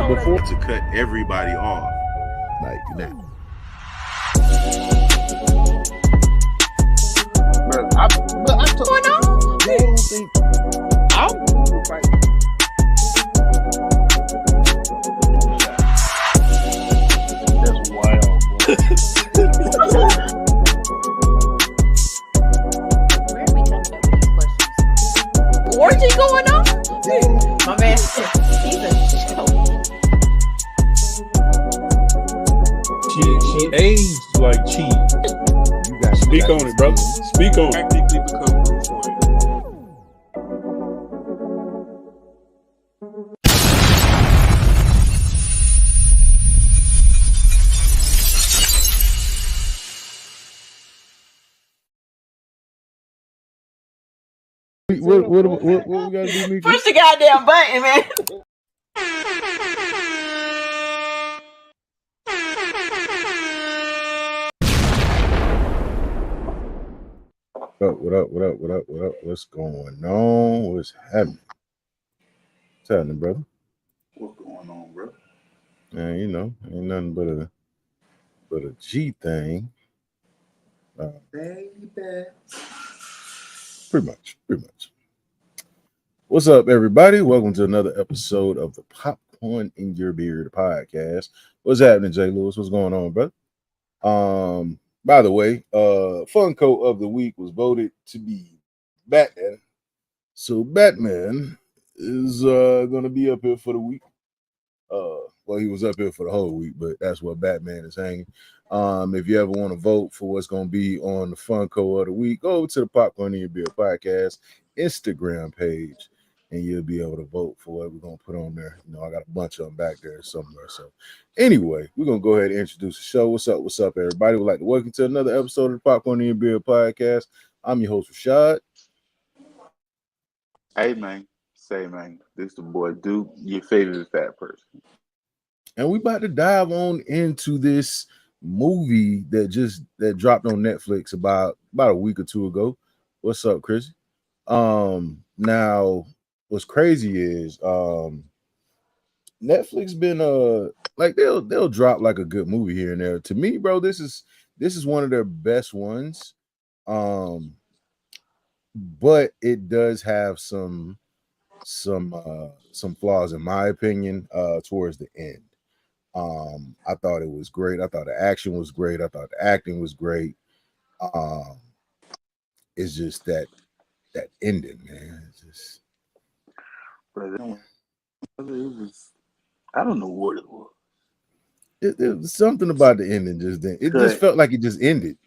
before to cut everybody off. like now. I don't think that's wild, bro. Where are we coming up with these questions? Orgy going on? My man, he's a joke. She aged like cheese. You got Speak on it, brother. Speak on it. Practically become Bruce Wayne. What we gotta do, Mika? Push the goddamn button, man. What up? What's going on? What's happening? What's happening, brother? What's going on, bro? Man, you know, ain't nothing but a G thing. Baby. Pretty much. What's up, everybody? Welcome to another episode of the Popcorn in Your Beard podcast. What's happening, Jay Lewis? What's going on, brother? By the way, Funko of the week was voted to be Batman. So Batman is gonna be up here for the week. Well, he was up here for the whole week, but that's what Batman is hanging. If you ever want to vote for what's going to be on the Funko of the week, go over to the Popcorn in Your Beard podcast Instagram page, and you'll be able to vote for what we're going to put on there. You know, I got a bunch of them back there somewhere. So anyway, we're going to go ahead and introduce the show. What's up, everybody? We'd like to welcome to another episode of the Popcorn in Your Beard podcast. I'm your host, Rashad. Hey, man. Say, man. This the boy Duke, your favorite fat person. And we about to dive on into this movie that dropped on Netflix about a week or two ago. What's up, Chris? Now what's crazy is Netflix been like they'll drop like a good movie here and there. To me, bro, this is one of their best ones. But it does have some flaws in my opinion towards the end. I thought it was great. I thought the action was great. I thought the acting was great. It's just that ending, man. It's just, Brother, it was. I don't know what it was. it was something about the ending just then. It just felt like it just ended.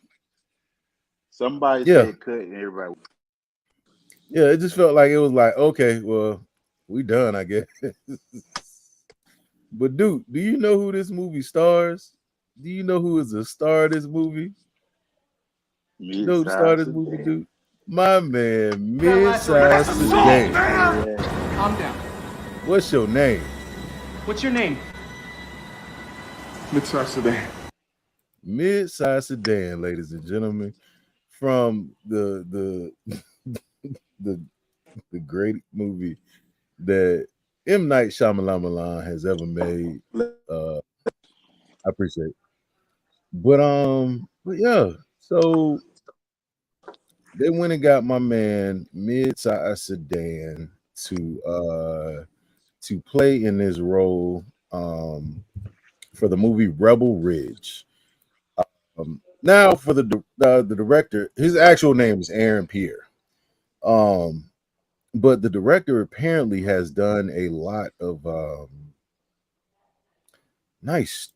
Somebody said cut, and everybody. Yeah, it just felt like it was like, okay, well, we done, I guess. But dude, do you know who this movie stars? Do you know who is the star of this movie? You know who the star of this movie, dude? My man, Mid-Size Sedan. Calm down. What's your name? What's your name? Mid-Size Sedan. Mid-Size Sedan, ladies and gentlemen, from the great movie that M. Night Shyamalan has ever made. I appreciate it. But yeah, so they went and got my man Mid-Size Sedan to play in this role for the movie Rebel Ridge. Now for the director, his actual name is Aaron Pierre. But the director apparently has done a lot of nice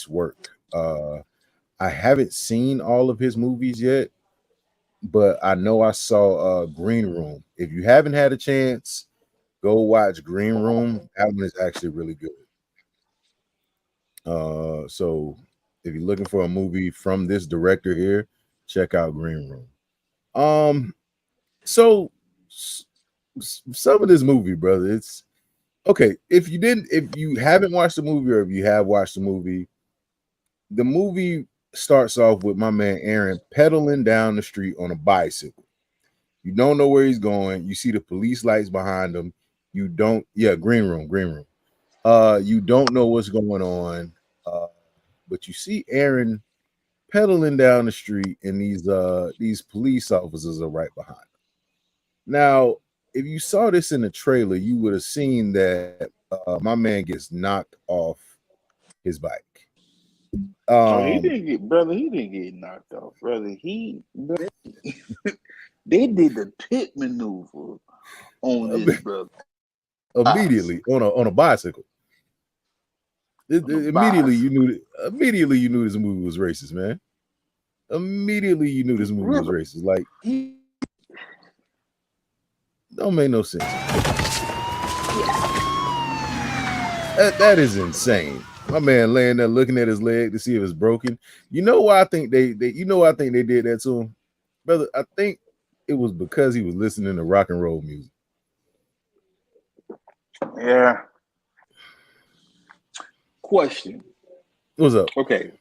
work. I haven't seen all of his movies yet, but I know I saw Green Room. If you haven't had a chance, go watch Green Room. That one is actually really good. So if you're looking for a movie from this director here, check out Green Room. So some of this movie, brother, it's okay. If you haven't watched the movie, or if you have watched the movie starts off with my man Aaron pedaling down the street on a bicycle. You don't know where he's going. You see the police lights behind him. Green Room. You don't know what's going on, but you see Aaron pedaling down the street, and these police officers are right behind him. Now, if you saw this in the trailer, you would have seen that my man gets knocked off his bike. Oh, he didn't get knocked off, brother. They did the pit maneuver on this brother. Immediately on a bicycle. Immediately you knew this movie was racist, man. Immediately you knew this movie was racist. Like, don't make no sense. That is insane. My man laying there looking at his leg to see if it's broken. You know why I think they did that to him, brother? I think it was because he was listening to rock and roll music. Yeah. Question. What's up? Okay.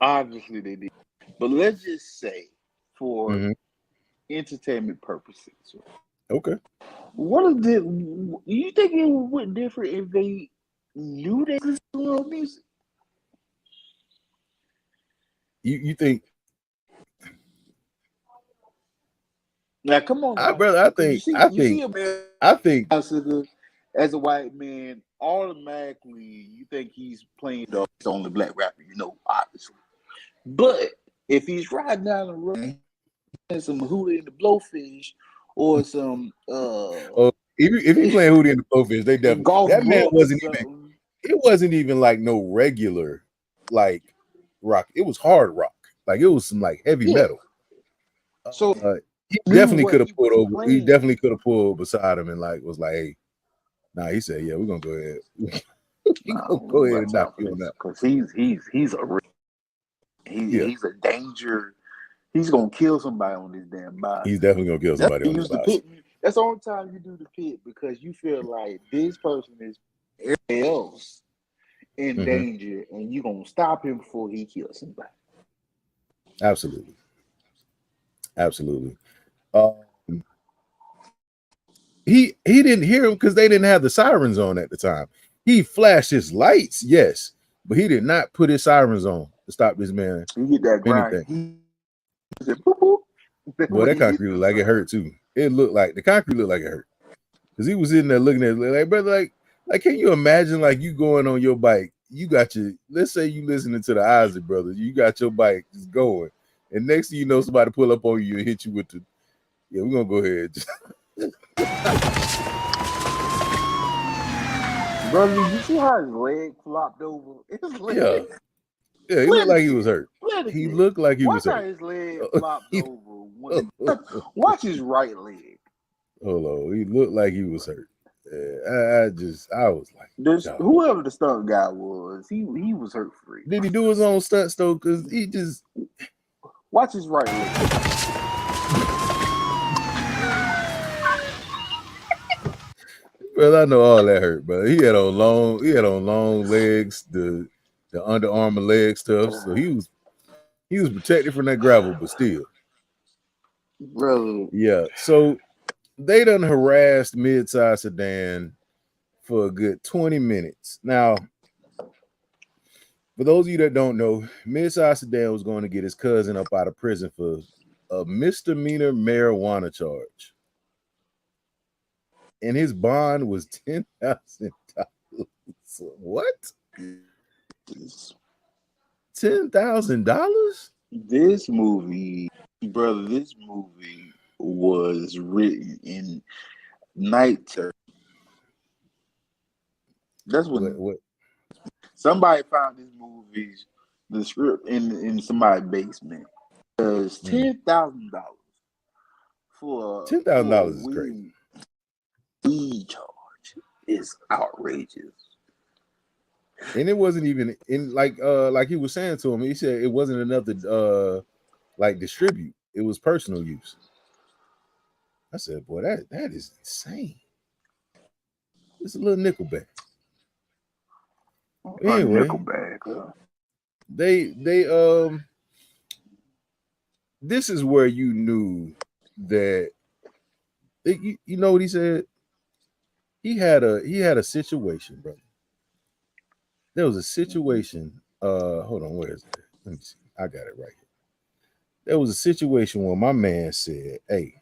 Obviously they did. But let's just say for entertainment purposes. Okay. You think it would different if they knew they listened to real music? You think? Now, come on, now. Brother. I think as a white man, automatically you think he's playing the only black rapper, obviously. But if he's riding down the road and some Hootie and the Blowfish or some if he's playing Hootie and the Blowfish, they definitely that man wasn't even. It wasn't even like no regular like rock. It was hard rock. Like it was some like heavy metal. So he definitely could have pulled over. He definitely could have pulled beside him and like was like, "Hey, nah." He said, "Yeah, we're gonna go ahead. Go ahead and knock you on that." Because he's a danger. He's gonna kill somebody on this damn bike. He's definitely gonna kill somebody on this bike. That's the only time you do the pit because you feel like this person is everybody else in danger, and you're gonna stop him before he kills somebody. Absolutely. He didn't hear him because they didn't have the sirens on at the time. He flashed his lights, yes, but he did not put his sirens on to stop this man. You get that grind. Well, that concrete looked like it hurt too. The concrete looked like it hurt because he was sitting there looking at it like, brother, like, can you imagine like you going on your bike? You got let's say you listening to the Isaac Brothers, you got your bike just going, and next thing you know, somebody pull up on you and hit you with the. Yeah, we're gonna go ahead. Brother, you see how his leg flopped over? Yeah, he looked like he was hurt. He looked like he was hurt. Watch how his leg flopped over. Watch his right leg. Hold on, he looked like he was hurt. I was like, whoever the stunt guy was, he was hurt free. Did he do his own stunts though? Because he just watch his right leg. Well, I know all that hurt, but he had on long legs, the Under Armour leg stuff. So he was protected from that gravel, but still, brother. Yeah. So they done harassed Midsize Sedan for a good 20 minutes. Now, for those of you that don't know, Midsize Sedan was going to get his cousin up out of prison for a misdemeanor marijuana charge. And his bond was $10,000. What? $10,000? This movie was written in night term. That's what somebody found this movie's the script in somebody's basement. Because $10,000 for $10,000 is crazy. Weed charge is outrageous. And it wasn't even in like he was saying to him, he said it wasn't enough to distribute. It was personal use. I said, boy, that is insane. It's a little nickel bag. Anyway, they this is where you knew that you know what he said? He had a situation, brother. There was a situation. Hold on, where is it? Let me see. I got it right here. There was a situation where my man said, "Hey,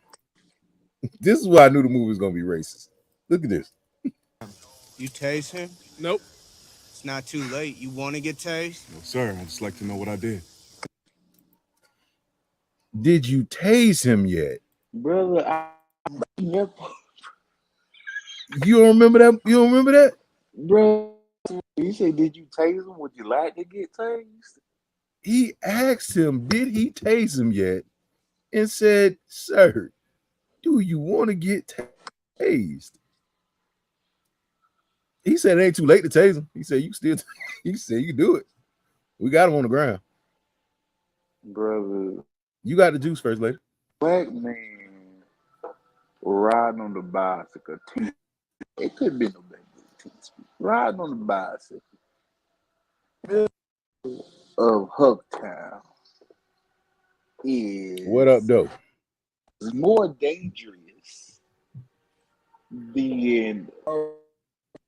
this is why I knew the movie was gonna be racist. Look at this. You tase him? Nope. It's not too late. You want to get tased? No, sir. I just like to know what I did. Did you tase him yet? Brother, I never, You don't remember that? You don't remember that? bro. You say, did you tase him? Would you like to get tased? He asked him, did he tase him yet? And said, sir, do you want to get tased? He said it ain't too late to tase him. He said, he said, you can do it. We got him on the ground. Brother, You got the juice, first lady. black man riding on the bicycle. It could be no black dude. Riding on the bicycle of Hucktown is What up, though? more dangerous than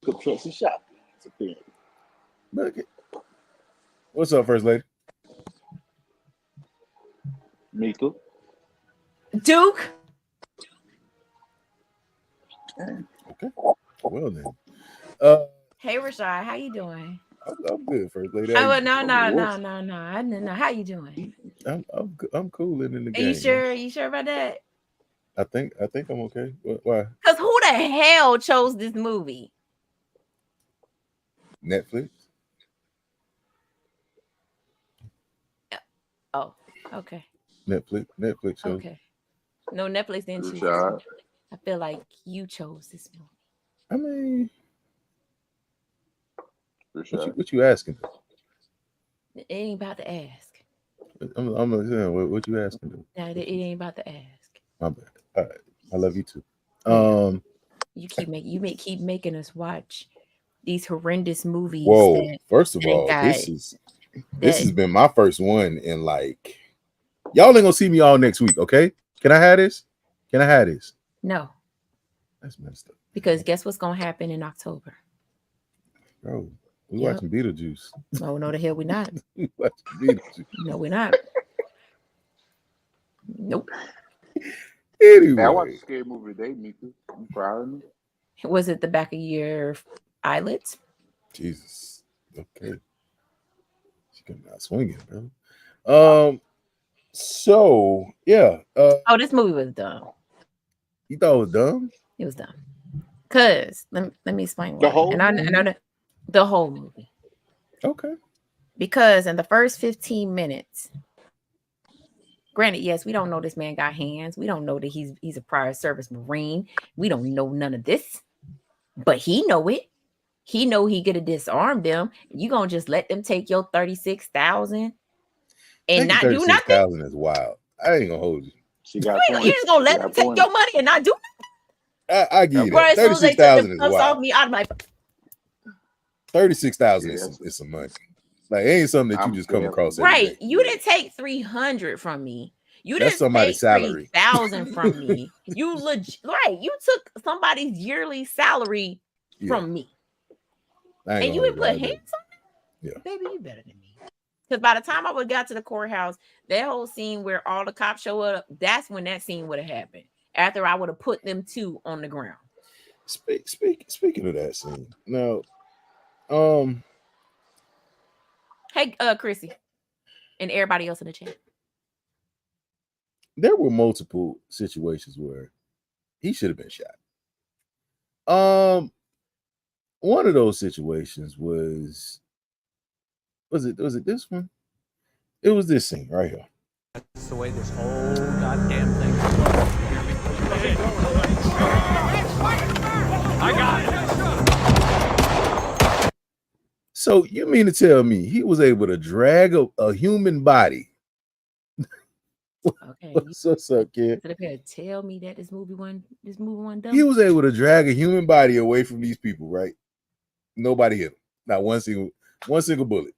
construction shotguns, apparently. Okay. What's up, first lady? Mika. Duke. Okay. Well then. Hey, Rashad, how you doing? I'm good, first lady. Oh, well, no. I didn't know. How you doing? I'm cooling in the Are game. you sure? Are you sure about that? I think I'm okay. Why? Because who the hell chose this movie? Netflix? Oh, okay. Netflix shows. Okay. No, Netflix didn't choose this Rashad. movie. I feel like you chose this movie. I mean, Rashad. what you asking? It ain't about to ask. I'm what you asking? No, it ain't about to ask. My bad. All right. I love you too. You keep making us watch these horrendous movies. Whoa. that- First of that all, got- this that- has been my first one in like y'all ain't gonna see me all next week, okay? Can I have this? No, That's messed up. because guess what's gonna happen in October? Bro, we Yep. watching Beetlejuice. Oh no, the hell we not. We watching Beetlejuice. No, we're not. Nope. Hey, I watched Anyway, a scary movie today, Mika. I'm proud of me. Was it the back of your eyelids? Jesus. Okay. She coming out swinging, bro. So yeah. Oh, this movie was dumb. You thought it was dumb? It was dumb. Cause let me explain The why. whole and I movie? know the whole movie. Okay. Because in the first 15 minutes, granted, yes, we don't know this man got hands. We don't know that he's a prior service Marine. We don't know none of this, but he know it. He know he could have disarmed them. You gonna just let them take your 36,000 and not do nothing? 36,000 is wild. I ain't gonna hold you. She got You points. just gonna let She them got take points. your money and not do I give you nothing? Bro, that. as soon as they took 36,000 the is cuffs off wild. me, I'm like, 36,000 Yeah, is some money. Like it ain't something that you I'm just come fair. across every right, day. you didn't take 300 from me. You That's didn't somebody's take salary. 3,000 from me. You right, you took somebody's yearly salary Yeah, from me. I ain't And you gonna would hold put you. I hands on Yeah. it? Baby, you better than me. Because by the time I would have got to the courthouse, that whole scene where all the cops show up, that's when that scene would have happened. After I would have put them two on the ground. Speaking of that scene, now, Hey, Chrissy, and everybody else in the chat. there were multiple situations where he should have been shot. One of those situations was it this one? It was this scene right here. That's the way this whole goddamn thing works. I got it. So you mean to tell me he was able to drag a human body? Okay. What's up, kid? You could have tell me that this movie wasn't done. He was able to drag a human body away from these people, right? Nobody hit him. Not one single bullet.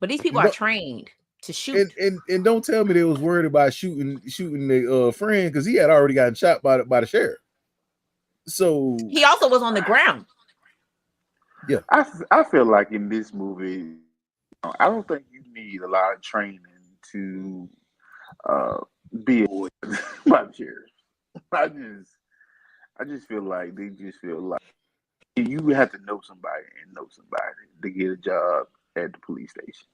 But these people are trained to shoot. And don't tell me they was worried about shooting the friend because he had already gotten shot by the sheriff. So He also was on the ground. I feel like in this movie, I don't think you need a lot of training to be a boy by the sheriff. I just feel like they just feel like you have to know somebody to get a job at the police station.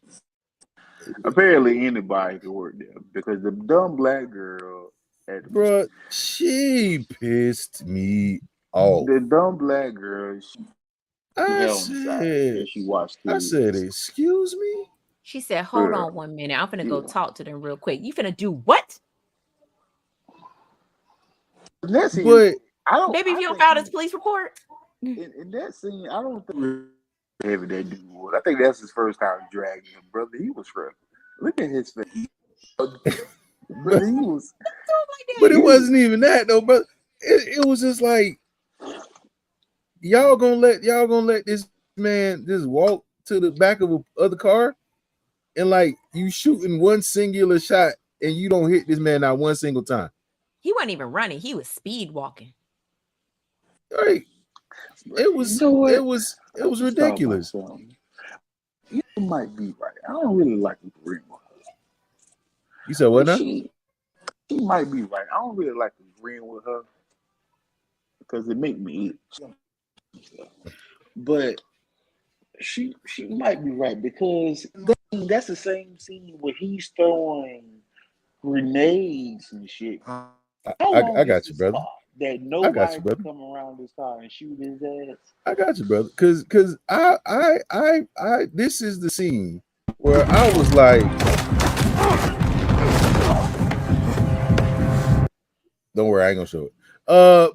Apparently, anybody can work there because the dumb black girl at Bruh, she pissed me off. the dumb black girl, she I had on the side said, and she watched I kids. said, excuse me? She said, "Hold Yeah. on 1 minute. I'm finna go Yeah. talk to them real quick. You finna do what? In that scene, But I don't. Baby, if I you don't think file this police report." in that scene, I don't think heavy that dude was. I think that's his first time dragging him, brother. He was rough. Look at his face. Brother, he was. but it wasn't even that though, bro. It was just like y'all gonna let this man just walk to the back of a other car and like you shooting one singular shot and you don't hit this man not one single time. He wasn't even running. He was speed walking. Like it was You know what? it was ridiculous. Talk about something. You might be right. I don't really like agreeing with her. You said what now? She might be right. I don't really like agreeing with her because it make me itch. But she might be right because that's the same scene where he's throwing grenades and shit. How long I got is you, this brother. car that I got nobody you, can brother. come around this car and shoot his ass? I got you, brother. Cause I this is the scene where I was like, don't worry, I ain't gonna show it. Oh,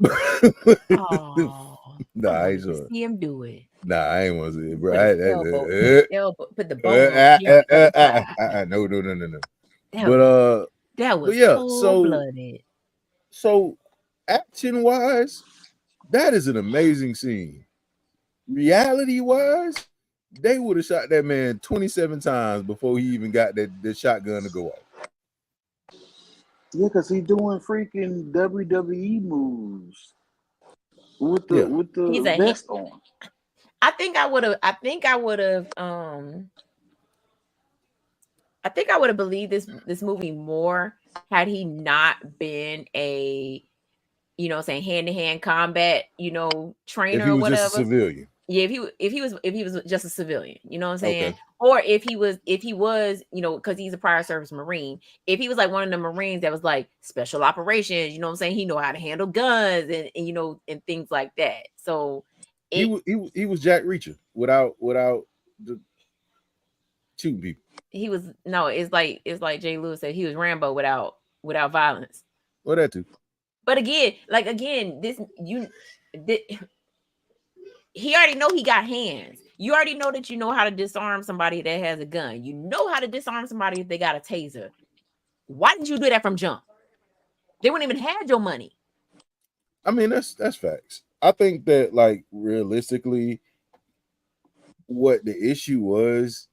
Nah, I I ain't wanted show to it. see him do it. Nah, I ain't want to see it, bro. Put his elbow, put the bone on his No. That But was yeah, cold blooded. so action wise, that is an amazing scene. Reality wise, they would have shot that man 27 times before he even got the shotgun to go off. Yeah, because he's doing freaking WWE moves with the He's a vest on. I think I would have believed this movie more had he not been a hand-to-hand combat, trainer If he or was whatever. just a civilian. Yeah, if he was just a civilian, you know what I'm saying? Okay. Or if he was, because he's a prior service Marine, if he was like one of the Marines that was like special operations, you know what I'm saying? He know how to handle guns and and things like that. So He was Jack Reacher without the shooting people. it's like Jay Lewis said, he was Rambo without violence. Well, that too. But again, he already know he got hands. You already know that you know how to disarm somebody that has a gun. You know how to disarm somebody if they got a taser. Why didn't you do that from jump? They wouldn't even have your money. I mean, that's facts. I think that like realistically, what the issue was,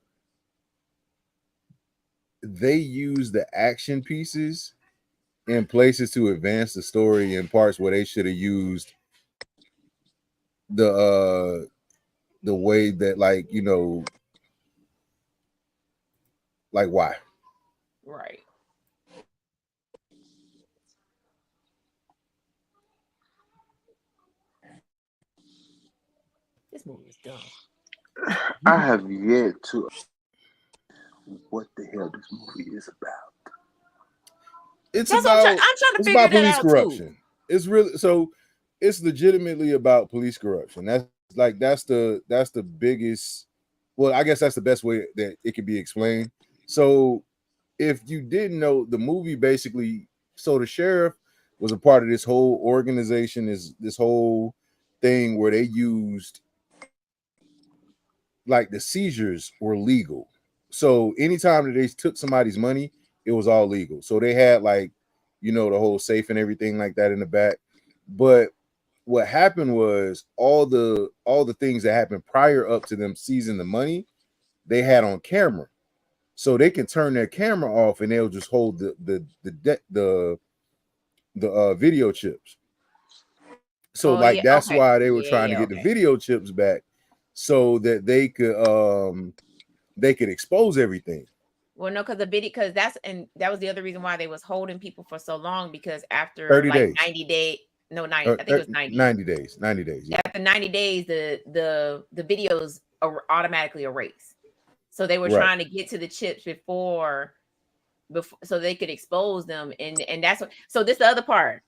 they used the action pieces in places to advance the story in parts where they should have used the way that like like why. Right. This movie is dumb. I have yet to what the hell this movie is about. It's That's about what I'm trying to it's figure about that police out corruption. too. It's really it's legitimately about police corruption. That's the biggest. Well, I guess that's the best way that it can be explained. So, if you didn't know, the movie basically, so the sheriff was a part of this whole organization, this whole thing where they used like the seizures were legal. So anytime that they took somebody's money, it was all legal. So they had like, the whole safe and everything like that in the back. But what happened was all the things that happened prior up to them seizing the money, they had on camera. So they can turn their camera off and they'll just hold the video chips. So that's why they were trying to get the video chips back so that they could expose everything. Well, no, because that was the other reason why they was holding people for so long, because after 30 like days. 90 days, no, 90, I think it was 90. 90 days. 90 days. Yeah. After 90 days, the videos are automatically erased. So they were Right. trying to get to the chips before so they could expose them, and that's what. So this is the other part.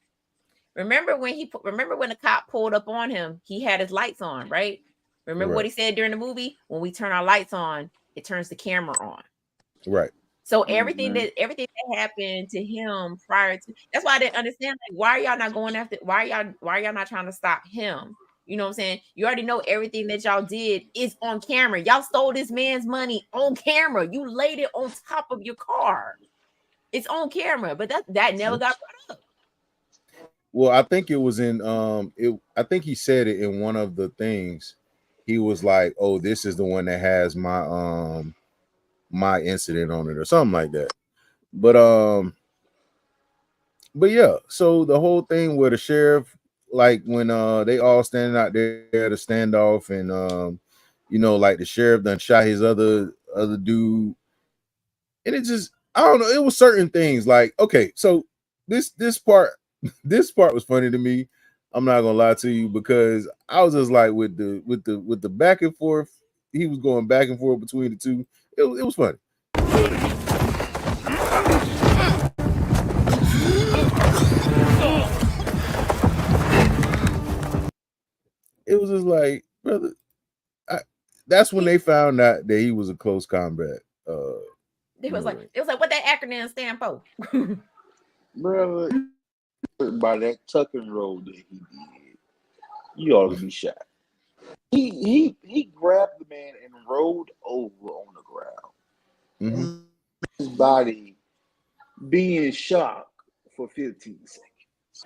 Remember when the cop pulled up on him, he had his lights on, right? Remember what he said during the movie? When we turn our lights on, it turns the camera on. Right. So everything that happened to him prior to, that's why I didn't understand. Like, why are y'all not going after? Why are y'all not trying to stop him? You know what I'm saying? You already know everything that y'all did is on camera. Y'all stole this man's money on camera. You laid it on top of your car. It's on camera, but that never got brought up. Well, I think it was in I think he said it in one of the things. He was like, "Oh, this is the one that has my my incident on it," or something like that. But yeah, so the whole thing where the sheriff, like when they all standing out there to standoff, and you know, like the sheriff done shot his other dude, and it just, I don't know, it was certain things like, okay, so this part was funny to me. I'm not gonna lie to you, because I was just like with the back and forth. He was going back and forth between the two. It was funny. It was just like, brother, that's when they found out that he was a close combat. It was like what that acronym stand for. Brother, by that tuck and roll that he did, you ought to be shot. He grabbed the man and rolled over on the ground. Mm-hmm. His body being shocked for 15 seconds.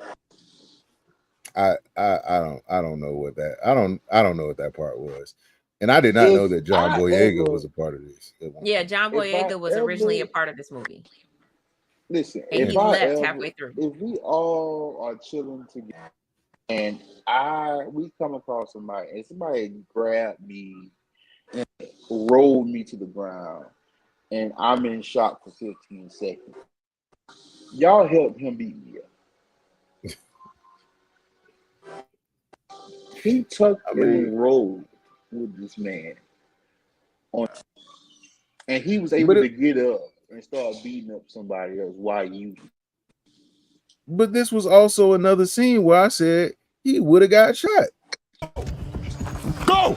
I don't know what that, I don't know what that part was, and I did not know that John Boyega was a part of this. Yeah, John Boyega was originally a part of this movie. Listen, and he left halfway through. If we all are chilling together and we come across somebody and somebody grabbed me and rolled me to the ground and I'm in shock for 15 seconds, y'all help him beat me up. He tucked and rolled with this man and he was able to get up and start beating up somebody else. Why you? But this was also another scene where I said he would have got shot. Go!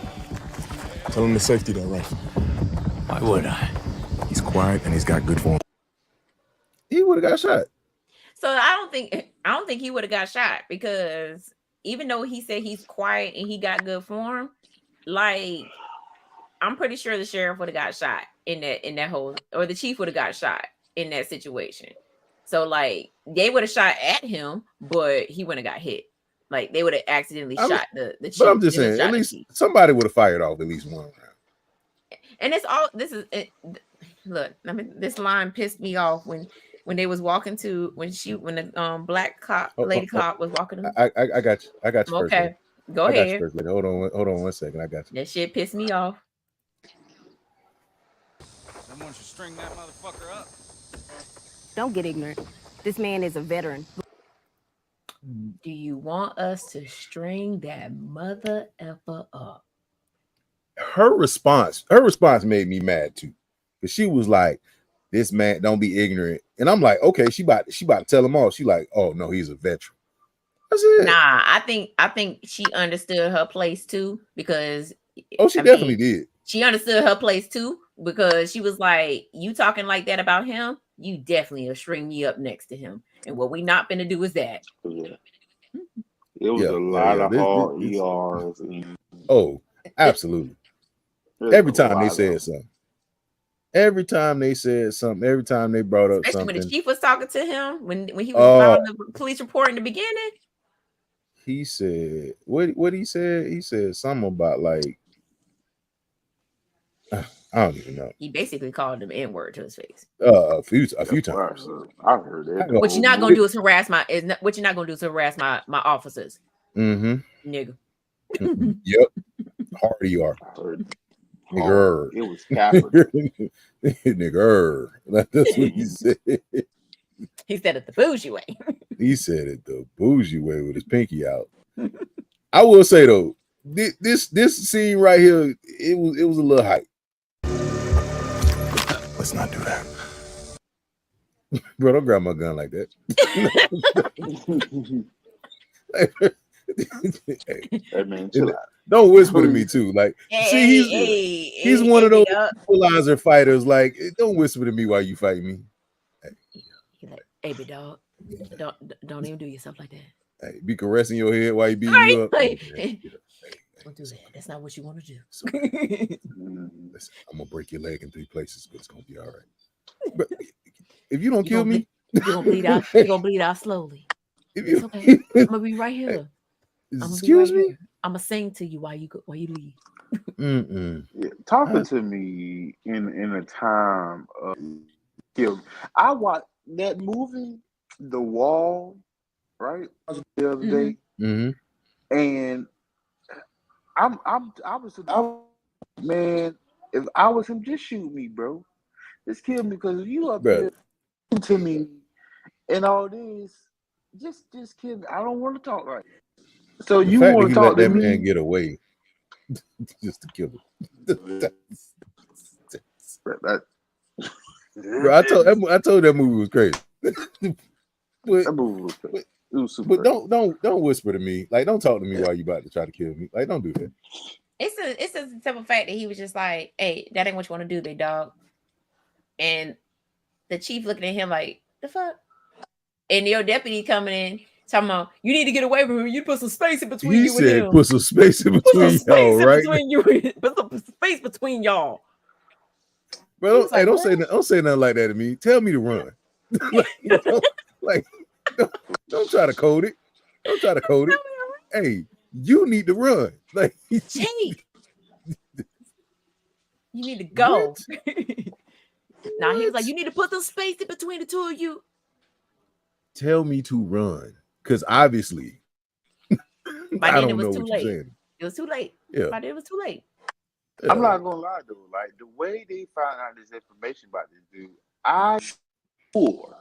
Tell him to safety that rifle. Why would I? He's quiet and he's got good form. He would have got shot. So I don't think he would have got shot, because even though he said he's quiet and he got good form, like, I'm pretty sure the sheriff would have got shot in that whole, or the chief would have got shot in that situation. So like they would have shot at him, but he wouldn't have got hit. Like they would have accidentally shot the chief. But I'm just saying, at least somebody would have fired off at least one round. And it's all this is it, look, I mean, this line pissed me off when they was walking to when the black cop lady cop was walking to, I got you. Okay, first, go ahead. First, hold on 1 second. I got you. That shit pissed me off. Someone should string that motherfucker up. Don't get ignorant. This man is a veteran. Do you want us to string that mother effer up? Her response made me mad too, because she was like, "This man, don't be ignorant," and I'm like, "Okay, she about to tell him off." She like, "Oh no, he's a veteran." That's it. Nah, I think she understood her place too, because she definitely did. She understood her place too, because she was like, "You talking like that about him? You definitely will string me up next to him, and what we not gonna do is that." Yeah. It was a lot of hard ERs. Oh, absolutely. Every time they said something. Every time they said something. Every time they brought up especially something. when the chief was talking to him, when he was filing the police report in the beginning. He said, what he said? He said something about like, I don't even know. He basically called him N-word to his face. A few times. I heard it. What you're not gonna do is harass my my officers. Mm-hmm. Nigga. Yep. Hard ER. Nigger. It was capital. Nigger. That's what he said. He said it the bougie way. He said it the bougie way with his pinky out. I will say though, this scene right here, it was a little hype. Let's not do that. Bro, don't grab my gun like that. Hey man, chill out. Don't whisper to me too. Like, he's one of those equalizer fighters. Like, don't whisper to me while you fight me. He's like, hey, big dog, don't even do yourself like that. Hey, be caressing your head while you beating you up. Don't do that. That's not what you want to do. Listen, I'm gonna break your leg in 3 places, but it's gonna be all right. But if you don't kill me, you're gonna bleed out. You're gonna bleed out slowly. It's okay. I'm gonna be right here. Excuse me. I'm gonna sing to you while you leave. Yeah, talking to me in a time of guilt. I watched that movie, The Wall, right, the other day, and I was man. If I was him, just shoot me, bro. Just kill me, because if you up there to me and all this, just kill me. I don't want to talk right. So you want to talk to me? Man get away just to kill him. Bro, I told that movie was crazy. That movie was crazy. It was super but don't whisper to me. Like, don't talk to me while you about to try to kill me. Like, don't do that. It's a simple fact that he was just like, hey, that ain't what you want to do, big dog. And the chief looking at him like, the fuck? And your deputy coming in talking about, you need to get away from him. You put some space in between you and him. Put some space in between y'all, right? Put some space between y'all. Bro, don't say nothing like that to me. Tell me to run. Don't try to code it. Don't try to code it. Hey, you need to run. Like, Jake, you need to go. Now he was like, you need to put some space in between the two of you. Tell me to run, because obviously, I don't know what you're saying. It was too late. Yeah, but it was too late. I'm not gonna lie though. Like, the way they found out this information about this dude, I sure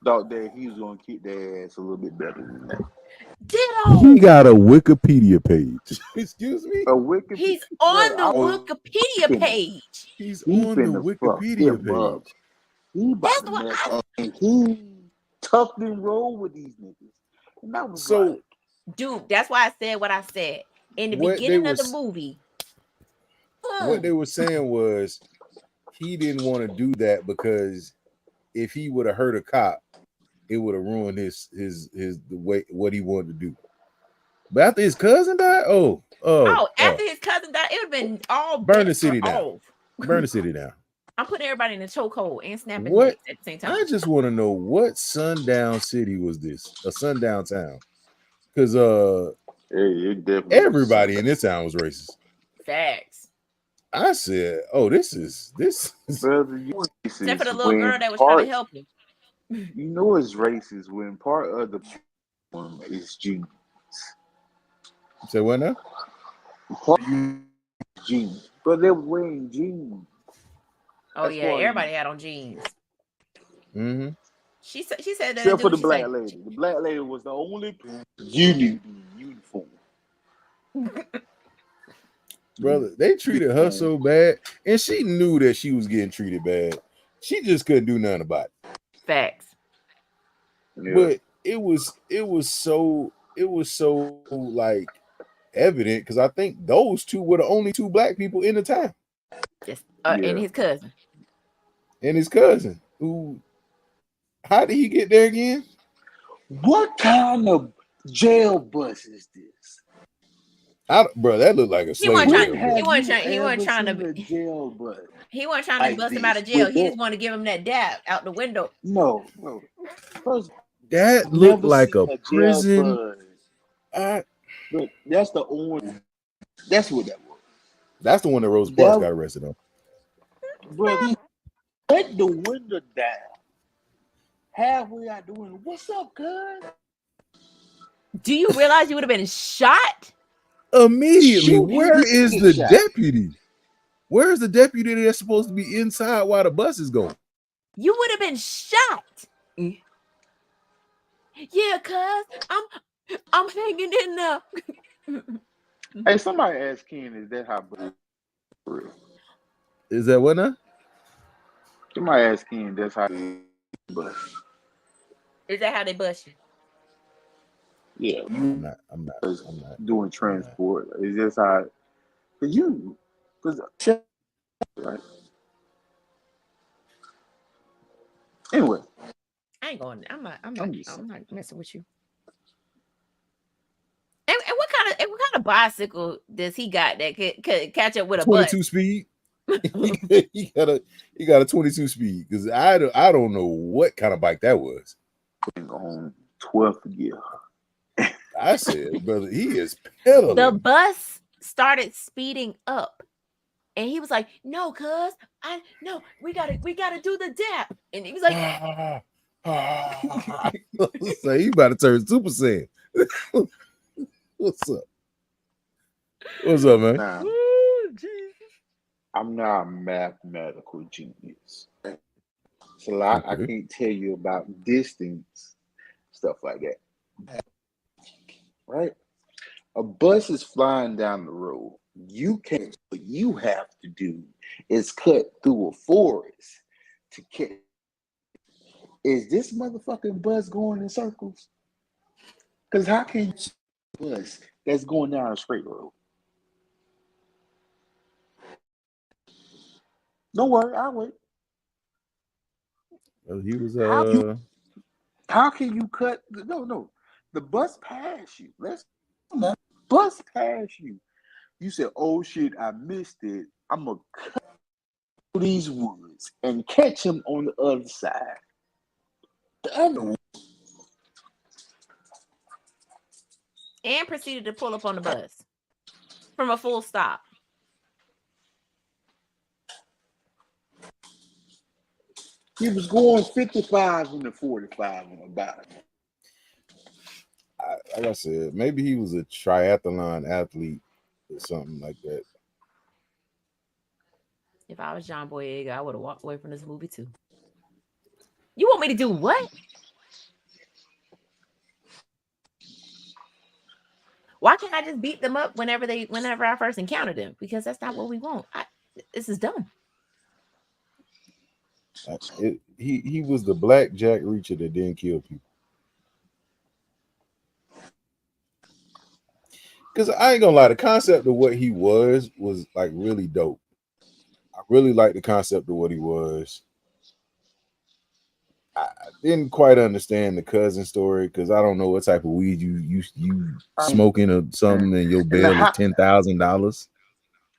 thought that he was gonna keep their ass a little bit better than that. Ditto. He got a Wikipedia page. Excuse me. He's on the Wikipedia page. He's on the Wikipedia page. He tucked and roll with these niggas. And that was like, dude, that's why I said what I said in the beginning of the movie. What they were saying was he didn't want to do that because if he would have hurt a cop, it would have ruined his the way what he wanted to do. But after his cousin died, after his cousin died, it would have been all burn the city down. Burn the city down. I'm putting everybody in the chokehold and snapping what at the same time. I just want to know, what sundown city was this? A sundown town? Because everybody in this town was racist. Facts. I said, this is brother, except for the little girl that was trying to help him. You know it's racist when part of the one is jeans. Say what now? Part jeans, but they're wearing jeans. Oh, that's everybody had on jeans. Mm-hmm. She said that. Except for the black lady. The black lady was the only uniform. Brother, they treated her so bad, and she knew that she was getting treated bad. She just couldn't do nothing about it. Facts. Yeah. But it was so like evident, because I think those two were the only two black people in the town. Yes. And his cousin. And his cousin, who, how did he get there again? What kind of jail bus is this? Bro, that looked like a slave jail. He wasn't trying to be jail bus. He wasn't trying to bust him out of jail. He just wanted to give him that dab out the window. No. That looked like a prison. Look, that's the only. That's what that was. That's the one that Rosa Parks got arrested on. Bro, let the window down. Halfway out the window. What's up, cuz? Do you realize you would have been shot? Immediately, Shoot him, where he is get the shot. deputy? Where is the deputy that's supposed to be inside while the bus is going? You would have been shot. Yeah, cuz I'm hanging in there. Hey, somebody asked Ken, is that how Bus for real? Is that what now? Somebody asked Ken, that's how Bus. Is that how they bust you? Yeah, I'm not. doing transport. Is this how? Because right. Anyway, I ain't going. I'm not messing with you. And what kind of bicycle does he got that could catch up with a bus? 22 speed. he got a 22 speed because I don't know what kind of bike that was. on 12th gear. I said, brother, he is pedaling. The bus started speeding up, and he was like, "No, cuz we gotta do the dap." And he was like, so he about to turn Super Saiyan. What's up? What's up, man? Now, I'm not a mathematical genius. So I can't tell you about distance, stuff like that. Right? A bus is flying down the road. You can't. What you have to do is cut through a forest to catch. Is this motherfucking bus going in circles? Because how can you see a bus that's going down a straight road? Don't worry, I'll wait. Well, he was How can you cut? No. The bus passed you. Bus passed you. You said, "Oh shit, I missed it. I'm gonna cut through these woods and catch him on the other side." The other one. and proceeded to pull up on the bus from a full stop. He was going 55 in the 45 and about. Like I said, maybe he was a triathlon athlete or something like that. If I was John Boyega, I would have walked away from this movie too. You want me to do what? Why can't I just beat them up whenever I first encounter them? Because that's not what we want. This is dumb. He was the black Jack Reacher that didn't kill people. Because I ain't gonna lie, the concept of what he was like really dope. I really like the concept of what he was. I didn't quite understand the cousin story because I don't know what type of weed you smoking or something, and your bail is $10,000.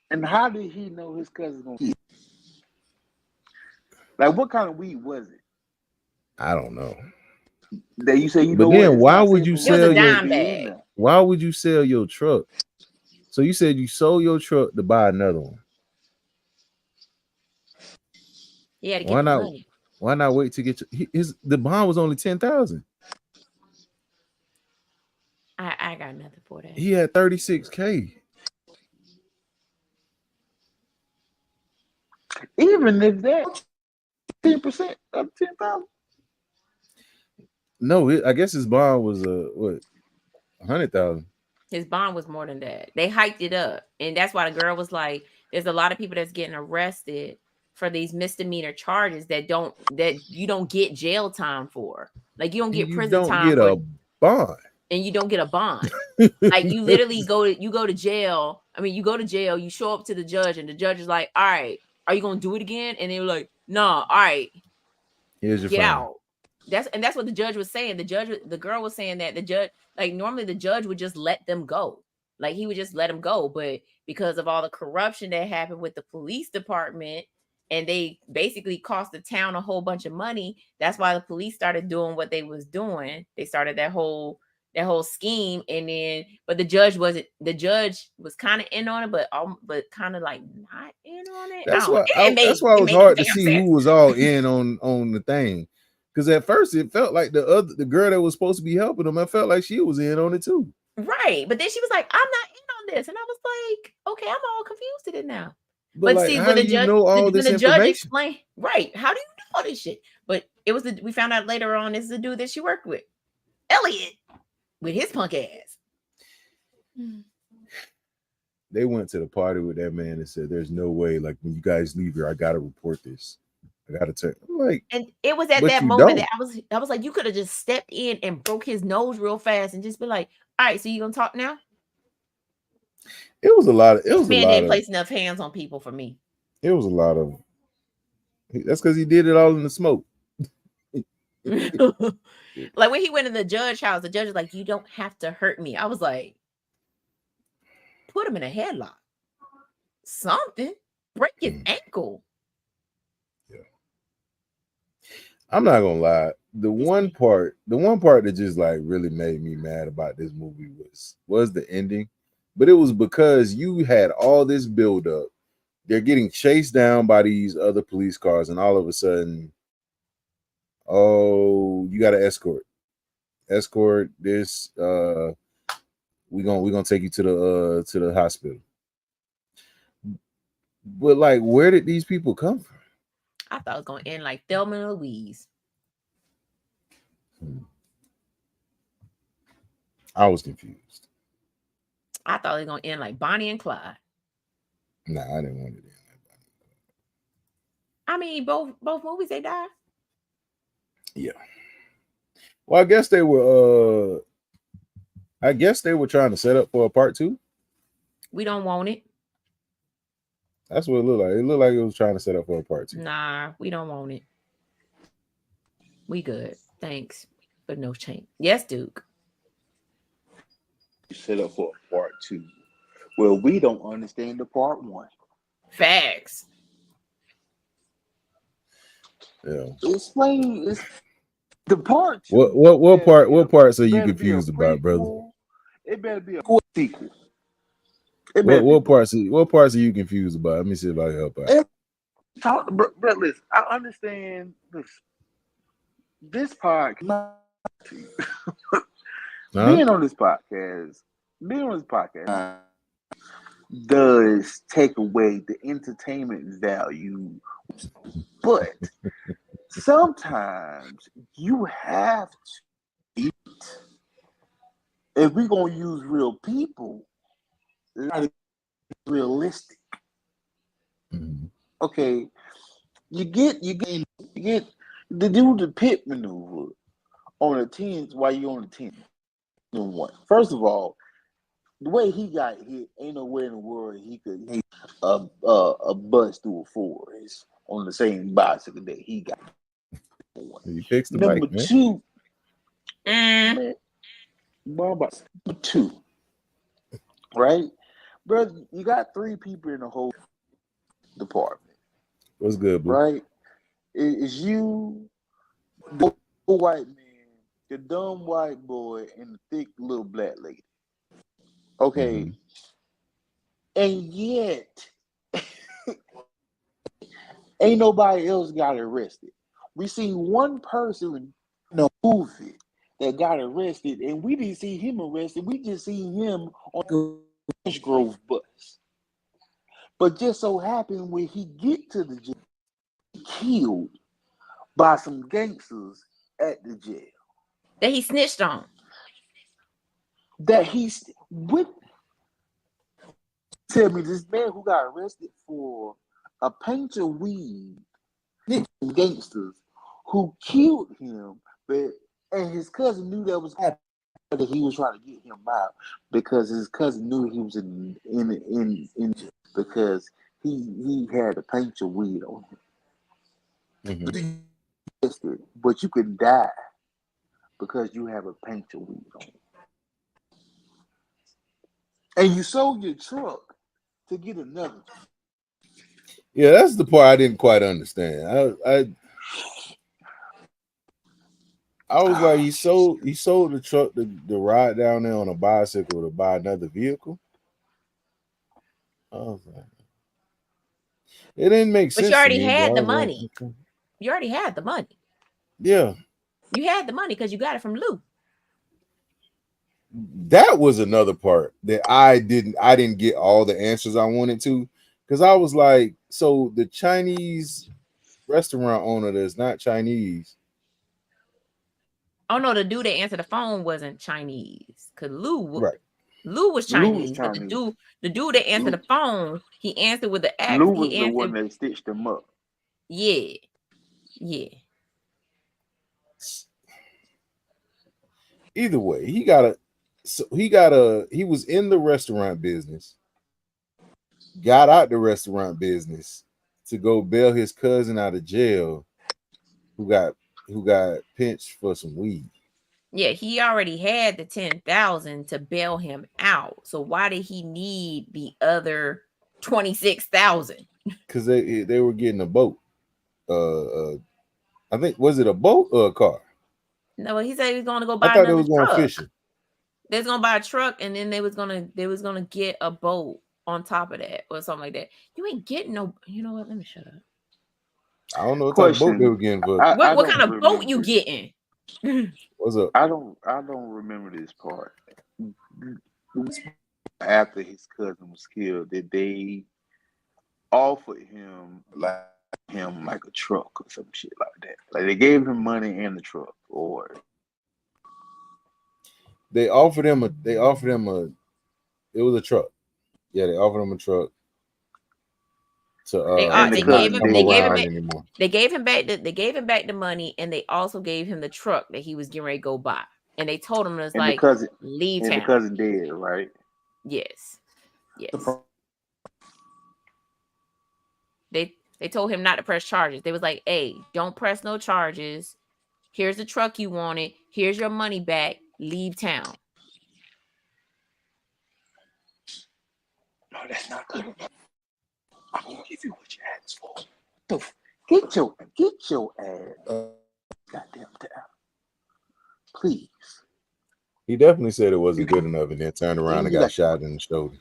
And how did he know his cousin's gonna kill? Like, what kind of weed was it? I don't know. That you say you but know. Then why would you sell a dime bag. Why would you sell your truck? So you said you sold your truck to buy another one. Yeah, to get the money. Why not wait to get the bond was only 10,000. I got nothing for that. He had 36K. Even if that 10% of 10,000. No, I guess his bond was 100,000. His bond was more than that. They hiked it up, and that's why the girl was like, "There's a lot of people that's getting arrested for these misdemeanor charges that you don't get jail time for. Like you don't get prison time. You don't get a bond, and you don't get a bond. Like you literally go to jail. I mean, you go to jail. You show up to the judge, and the judge is like, "All right, are you gonna do it again?" And they were like, "No, all right, here's your get fine. out." That's what the judge was saying. The girl was saying that the judge, like normally the judge would just let them go. Like he would just let them go. But because of all the corruption that happened with the police department, and they basically cost the town a whole bunch of money, that's why the police started doing what they was doing. They started that whole scheme. And then, but the judge was kind of in on it, but kind of like not in on it. That's why it was hard to see who was all in on the thing. Because at first it felt like the girl that was supposed to be helping him, I felt like she was in on it too. Right. But then she was like, "I'm not in on this? And I was like, okay, I'm all confused at it now. But like, see, how when do the you judge, know all when this the judge information? explained, right? How do you know all this shit? But it was we found out later on, it's the dude that she worked with, Elliot, with his punk ass. They went to the party with that man and said, "There's no way. Like when you guys leave here, I gotta report this. I gotta tell." I'm like, And it was at but that you moment don't. that I was like, you could have just stepped in and broke his nose real fast and just be like, all right, so you gonna talk now? It was a lot of. It was a Man lot didn't of. place enough hands on people for me. It was a lot of. That's because he did it all in the smoke. Like when he went in the judge house, the judge was like, you don't have to hurt me. I was like, put him in a headlock. Something. Break his ankle. I'm not gonna lie. The one part that just like really made me mad about this movie was the ending, but it was because you had all this buildup. They're getting chased down by these other police cars, and all of a sudden, oh, you got to escort this. We're gonna take you to the hospital. But like, where did these people come from? I thought it was gonna end like Thelma and Louise. I was confused. I thought it was gonna end like Bonnie and Clyde. Nah, I didn't want it to end like Bonnie and Clyde. I mean, both movies they died. Yeah. Well, I guess they were trying to set up for a part 2. We don't want it. That's what it looked like. It looked like it was trying to set up for a part 2. Nah, we don't want it. We good. Thanks. But no change. Yes, Duke. Set up for a part 2. Well, we don't understand the part 1. Facts. Yeah. Explain the part 2. What parts are you confused about, brother? It better be a sequel. What parts are you confused about? Let me see if I can help out. Bro, listen, I understand this podcast. Being on this podcast does take away the entertainment value, but sometimes you have to eat. If we're gonna use real people, it's gotta be realistic. Mm-hmm. Okay, you get to do the pit maneuver on the 10s while you're on the 10. First of all, the way he got hit, ain't no way in the world he could hit a bus through a forest on the same bicycle that he got. You fixed the Number bike, man. 2, number 2, right, brother? You got 3 people in the whole department. What's good, bro? Right? It's you, the white man, the dumb white boy, and the thick little black lady. Okay. And yet, ain't nobody else got arrested. We seen one person in the movie that got arrested, and we didn't see him arrested. We just seen him on the Orange Grove bus. But just so happened when he get to the jail, he killed by some gangsters at the jail. That he snitched on. That he's with. Tell me, this man who got arrested for a pinch of weed, gangsters who killed him, and his cousin knew that was happening. That he was trying to get him out because his cousin knew he was in because he had a pinch of weed on him. But you can die because you have a pinch of weed on you. And you sold your truck to get another. Yeah, that's the part I didn't quite understand. I was like, he sold the truck to ride down there on a bicycle to buy another vehicle. I was like, it didn't make sense. But you already to me, had bro. the money. You already had the money. Yeah. You had the money because you got it from Lou. that was another part that I didn't get all the answers I wanted to, because I was like, so the Chinese restaurant owner that's not Chinese. Oh no, the dude that answered the phone wasn't Chinese. Cause Right. Lou was Lou was Chinese, but Chinese. the dude that answered Lou- the phone, he answered with the Lou accent. was He the one answered, that stitched him up. yeah. Either way, he was in the restaurant business, got out the restaurant business to go bail his cousin out of jail who got pinched for some weed. Yeah, he already had the 10,000 to bail him out. So why did he need the other 26,000? Because they were getting a boat. I think, was it a boat or a car? No, he said he was gonna go buy I thought they another was going truck. fishing. They was gonna buy a truck, and then they was gonna get a boat on top of that or something like that. You ain't getting no. You know what? Let me shut up. I don't know what type of boat Question. they were getting, but What kind of boat you getting? what's up? I don't remember this part. After his cousin was killed, did they offer him like a truck or some shit like that? Like they gave him money and the truck, or They offered him a. It was a truck. Yeah, they offered him a truck. To And they the gave cousin him did. anymore. they gave him back the money, and they also gave him the truck that he was getting ready to go buy. And they told him it's And the like cousin leave and town. the cousin did, right? Yes. They told him not to press charges. They was like, hey, don't press no charges. Here's the truck you wanted. Here's your money back. Leave town. No, that's not good enough. I'm gonna give you what you asked for. Get your ass goddamn down. Please. He definitely said it wasn't good enough, and then turned around and got Like- shot in the shoulder.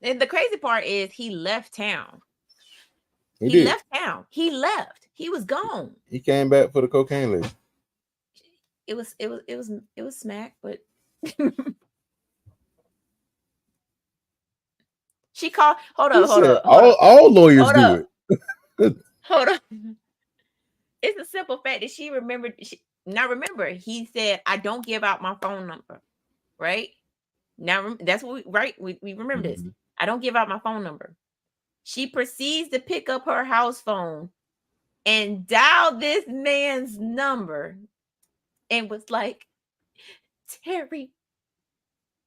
And the crazy part is he left town. He He did. left town. He left. He was gone. He came back for the cocaine lady. It was smack, but she called. Hold He up. said all lawyers Hold do up. it. Hold on. It's a simple fact that she remembered. Now remember, he said, "I don't give out my phone number." Right now, that's what we remember this. Mhm. I don't give out my phone number. She proceeds to pick up her house phone and dial this man's number, and was like, "Terry,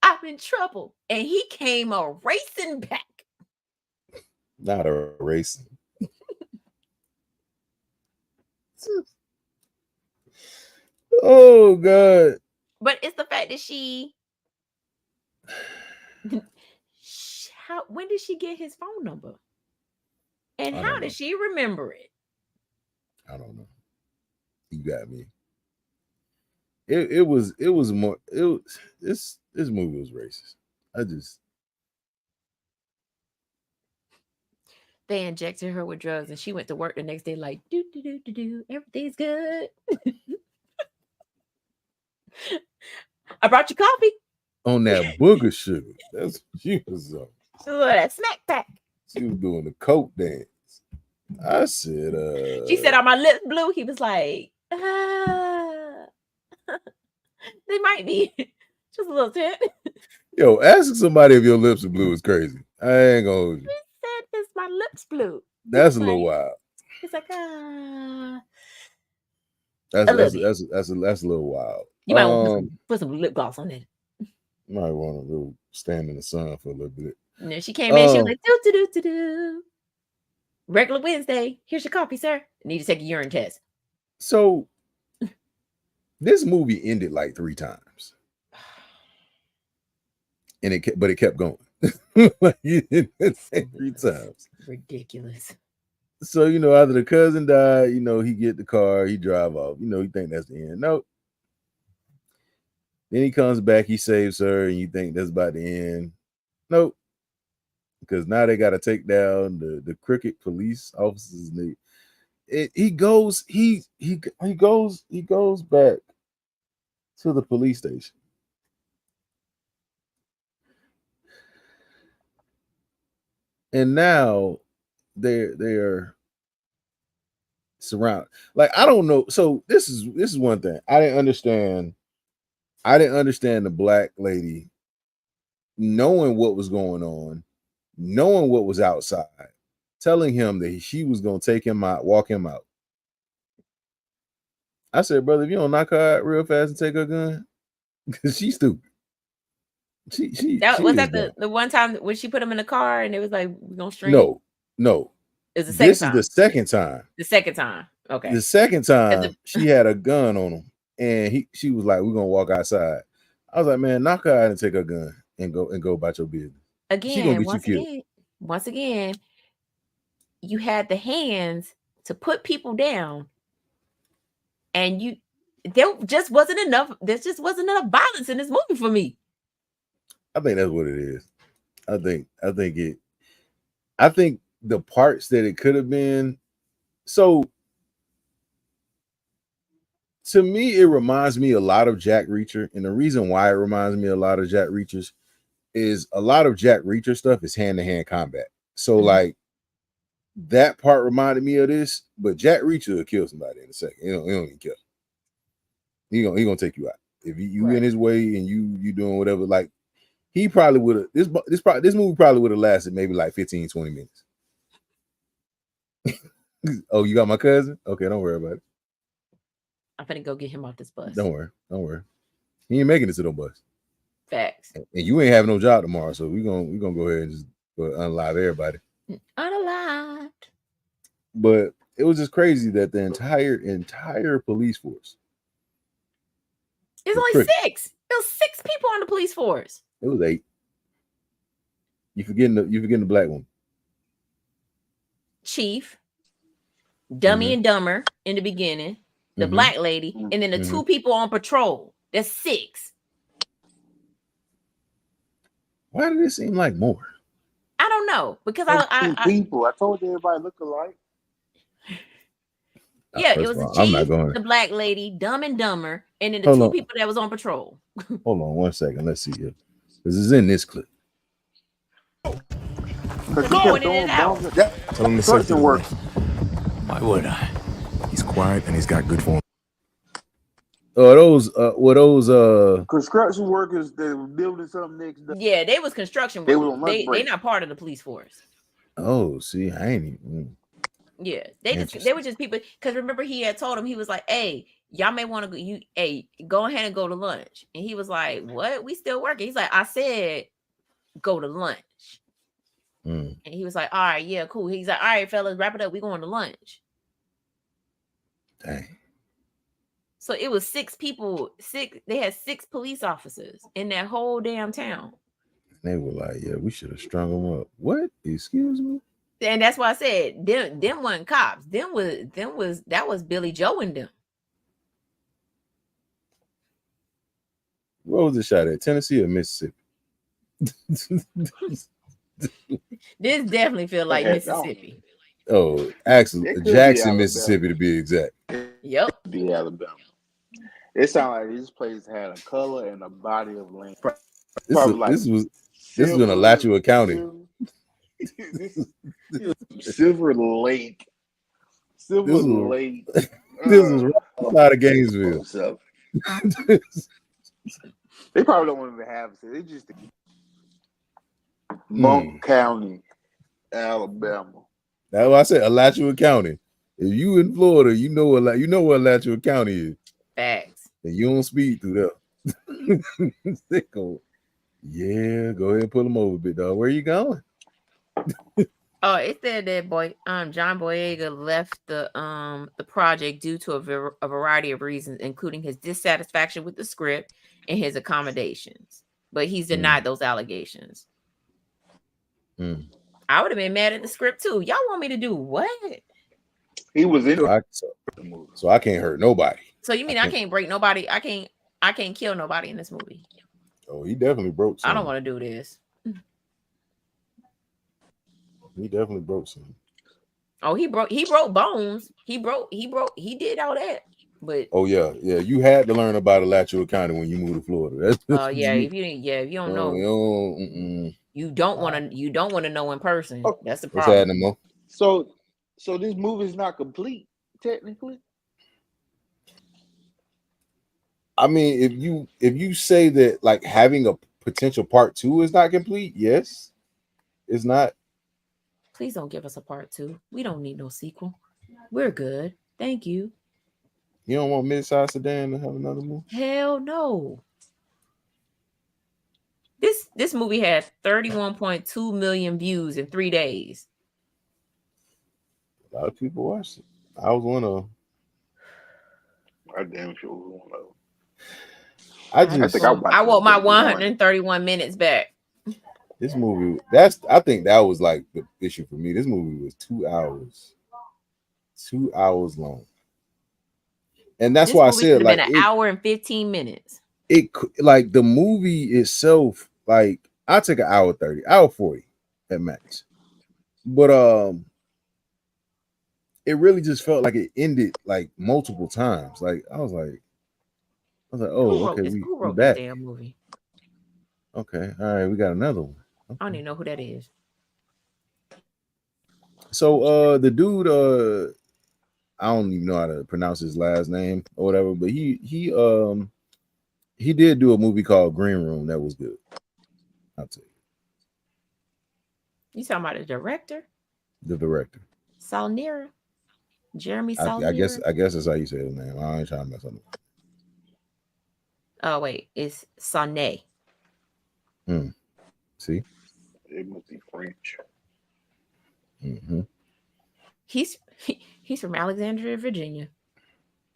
I'm in trouble," and he came a racing back. Not a racing. Oh God. But it's the fact that when did she get his phone number? And I how don't know. did she remember it? I don't know. You got me. This movie was racist. They injected her with drugs and she went to work the next day like, do, everything's good. I brought you coffee. On that booger sugar. That's what she was on. Oh, that smack pack. She was doing the coke dance. I said, She said, "Are my lips blue?" He was like, they might be just a little tint. yo, asking somebody if your lips are blue is crazy. I ain't gonna hold you. He said, "Is my lips blue?" That's a little wild. He's like, That's A a little little wild. you might want to put some lip gloss on it. Might want to go stand in the sun for a little bit. And then she came in, she was like, do. Regular Wednesday. Here's your coffee, sir. I need to take a urine test. So this movie ended like 3 times. And it kept going. Like, it said 3 times. Ridiculous. So, after the cousin died, he get the car, he drive off. You think that's the end. Nope. Then he comes back, he saves her, and you think that's about the end. Nope. Because now they got to take down the crooked police officers. he goes back to the police station. And now they're surrounded. Like, I don't know. So this is one thing. I didn't understand the black lady knowing what was going on, knowing what was outside, telling him that she was gonna take him out, walk him out. I said, brother, if you don't knock her out real fast and take her gun, because she's stupid. The one time when she put him in the car and it was like, we're gonna string. No. It's the second time. Is the second time. The second time. Okay. The second time she had a gun on him, and she was like, we're gonna walk outside. I was like, man, knock her out and take her gun and go about your business. Again, once again, you had the hands to put people down, and there just wasn't enough. There just wasn't enough violence in this movie for me. I think that's what it is. I think the parts that it could have been. So to me, it reminds me a lot of Jack Reacher. And the reason why it reminds me a lot of Jack Reachers is a lot of Jack Reacher stuff is hand-to-hand combat. So like that part reminded me of this, but Jack Reacher will kill somebody in a second. He don't even kill. He gonna take you out. If you in his way and you doing whatever, like he probably would have this movie probably would have lasted maybe like 15-20 minutes. Oh, you got my cousin? Okay, don't worry about it. I'm finna go get him off this bus. Don't worry. He ain't making it to no bus. Facts. And you ain't having no job tomorrow, so we're gonna go ahead and just unalive everybody. Unalived. But it was just crazy that the entire police force. It's only 6. It was 6 people on the police force. It was 8. You forgetting the black one. Chief, Dummy and Dumber in the beginning, the black lady, and then the 2 people on patrol. That's 6. Why did it seem like more? I don't know, because people. I told you everybody look alike. Yeah, it was the chief, the black lady, Dumb and Dumber, and then the 2 people that was on patrol. Hold on 1 second. Let's see here. This is in this clip. Tell him the safety work. Why would I? He's quiet and he's got good form. Oh, those construction workers that were building something next day. Yeah, they was construction workers. They not part of the police force. Oh, see, I ain't even. Yeah, they were just people. Because remember, he had told him, he was like, "Hey, y'all may want to go ahead and go to lunch." And he was like, "What? We still working?" He's like, "I said go to lunch." And he was like, "All right, yeah, cool." He's like, "All right, fellas, wrap it up. We going to lunch." Dang. So it was 6 people. They had 6 police officers in that whole damn town. They were like, "Yeah, we should have strung them up." What? Excuse me. And that's why I said them wasn't cops. That was Billy Joe and them. Where was the shot at? Tennessee or Mississippi? This definitely feel like Mississippi. Oh, actually, Jackson, Mississippi to be exact. Yep. Be Alabama. It sounded like this place had a color and a body of land. This was in Alachua County. Silver Lake. Lake. This was right out of Gainesville. They probably don't want to have it. They just Monk County, Alabama. That's why I said Alachua County. If you in Florida, you know where Alachua County is. Facts. And you don't speed through there. They go, yeah, go ahead and pull them over, big dog. Where you going? Oh, it said that John Boyega left the project due to a variety of reasons, including his dissatisfaction with the script and his accommodations. But he's denied those allegations. I would have been mad at the script too. Y'all want me to do what? He was in so I can't hurt nobody. So you mean I can't break nobody? I can't kill nobody in this movie. Oh, he definitely broke something. I don't want to do this. He definitely broke something. Oh, he broke bones. He did all that. But Oh yeah. You had to learn about Alachua County when you moved to Florida. That's yeah, if you don't know, you don't want to know in person. Oh, That's the What's problem. happening, Mo? so this movie is not complete technically. I mean, if you say that like having a potential part 2 is not complete, yes, it's not. Please don't give us a part 2. We don't need no sequel. We're good. Thank you. You don't want Mid-Size Sedan to have another movie? Hell no. This movie had 31.2 million views in 3 days. A lot of people watched it. I was one of them. I damn sure was one of them. I want my 131 minutes back. This movie, I think that was like the issue for me. This movie was 2 hours. 2 hours long. And that's why I said like been an hour and 15 minutes. It like the movie itself, like I'll take an hour 30, hour 40 at max. But it really just felt like it ended like multiple times. Like I was like, oh, okay, who wrote back. this damn movie? Okay, all right, we got another one. Okay. I don't even know who that is. So the dude, I don't even know how to pronounce his last name or whatever, but he did do a movie called Green Room that was good. I'll tell you. You talking about the director? The director. Saulnier. Jeremy Saulnier. I guess that's how you say his name. I ain't trying to mess up. Oh wait, it's Sonnet. See? It must be French. Mm-hmm. He's from Alexandria, Virginia.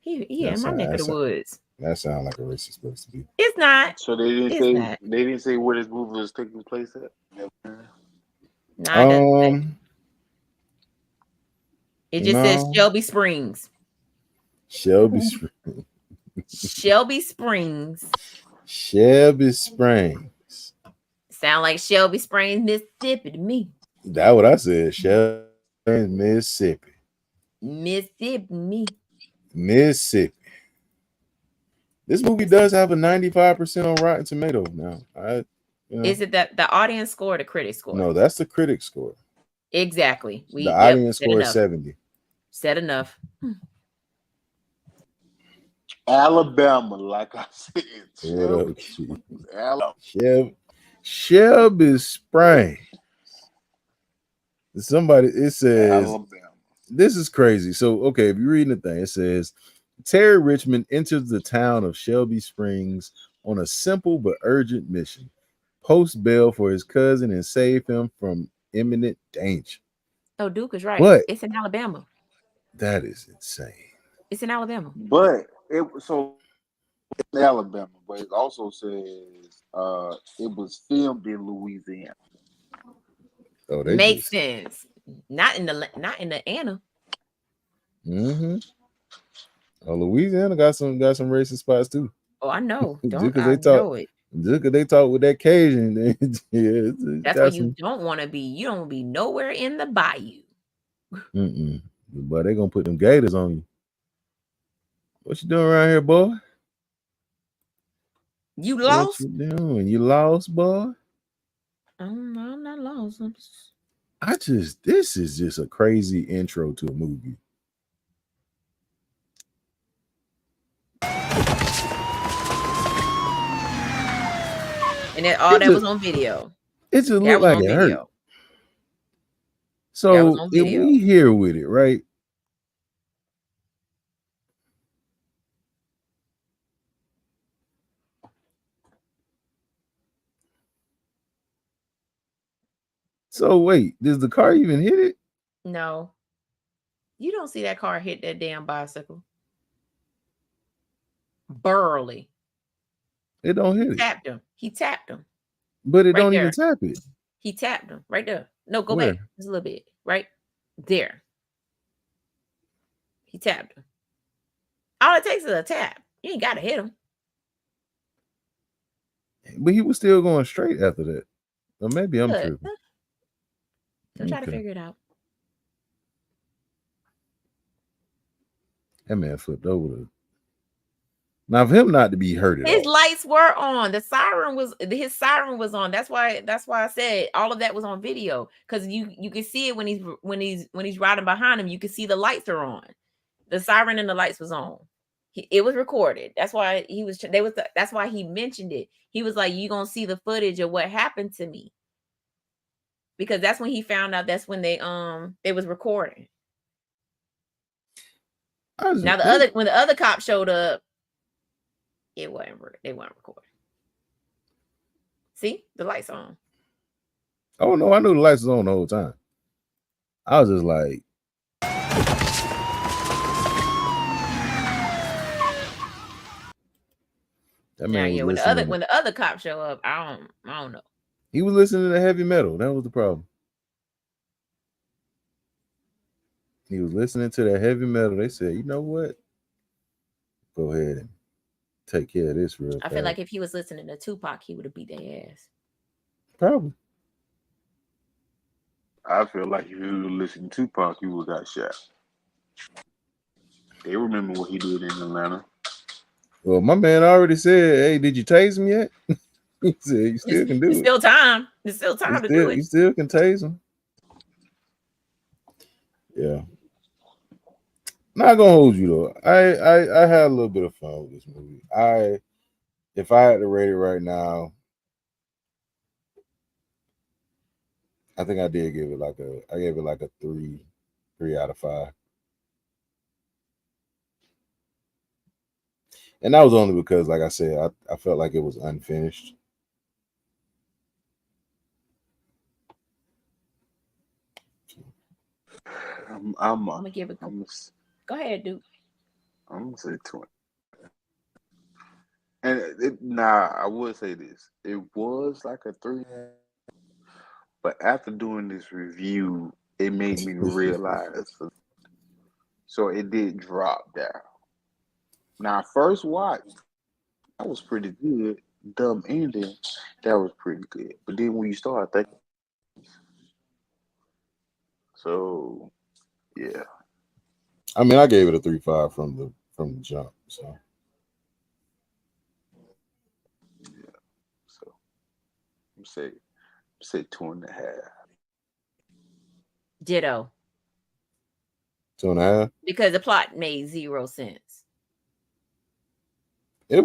He in my neck of the woods. That sounds like a racist place to be. It's not. So they didn't say where this movie was taking place at. No, it just says Shelby Springs. Shelby Springs. Shelby Springs. Shelby Springs. Sound like Shelby Springs, Mississippi to me. That's what I said. Shelby Springs, Mississippi. Mississippi. This movie does have a 95% on Rotten Tomatoes now. Is it that the audience score or the critic score? No, that's the critic score. Exactly. The audience score is 70. Said enough. Alabama, like I said. Shelby Springs. Somebody, it says, Alabama. This is crazy. So, okay, if you're reading the thing, it says, Terry Richmond enters the town of Shelby Springs on a simple but urgent mission. Post bail for his cousin and save him from imminent danger. Oh, Duke is right. But it's in Alabama. That is insane. It's in Alabama. But it's in Alabama, but it also says it was filmed in Louisiana. Oh, makes sense. Not in the Anna. Mm-hmm. Oh, Louisiana got some racist spots too. Oh, I know. Just because they talk with that Cajun, that's what you don't want to be. You don't want to be nowhere in the bayou. But they gonna put them gators on you. What you doing around here, boy? You lost? What you doing? You lost, boy? I'm not lost. This is just a crazy intro to a movie. And that was on video. It just looked like it hurt. So if we here with it, right? So wait, does the car even hit it? No. You don't see that car hit that damn bicycle. Burly. It don't hit it. He tapped him. But it don't even tap it. He tapped him right there. No, go back just a little bit. Right there. He tapped him. All it takes is a tap. You ain't got to hit him. But he was still going straight after that. Or maybe I'm tripping. Don't try to figure it out. That man flipped over. Now, for him not to be hurt at His all. lights were on. His siren was on. That's why I said all of that was on video, because you can see it when he's riding behind him. You can see the lights are on. The siren and the lights was on. It was recorded. That's why that's why he mentioned it. He was like, "You gonna see the footage of what happened to me," because that's when he found out. That's when they was recording. Now when the other cop showed up, they weren't recording. See, the lights on. Oh no, I knew the lights was on the whole time. I was just like, that man was when the other cops show up, I don't know. He was listening to heavy metal. That was the problem. He was listening to that heavy metal. They said, you know what? Go ahead and take care of this real fast. I feel like if he was listening to Tupac, he would have beat their ass. Probably. I feel like if you were listening to Tupac, you would have got shot. They remember what he did in Atlanta. Well, my man already said, hey, did you tase him yet? He said, you still can do it. It's still time. There's still time to do it. You still can tase him. Yeah. Not gonna hold you though. I had a little bit of fun with this movie. If I had to rate it right now, I think I did give it like a 3 out of 5. And that was only because, like I said, I felt like it was unfinished. I'm gonna give it. Go ahead, dude. I'm gonna say 20. And I would say this: it was like a 3, but after doing this review, it made me realize. So it did drop down. Now, first watch, that was pretty good. Dumb ending, that was pretty good. But then when you start thinking, so yeah. I mean, I gave it a 3.5 from the jump. So yeah. So say 2.5. Ditto. 2.5. Because the plot made 0 sense. It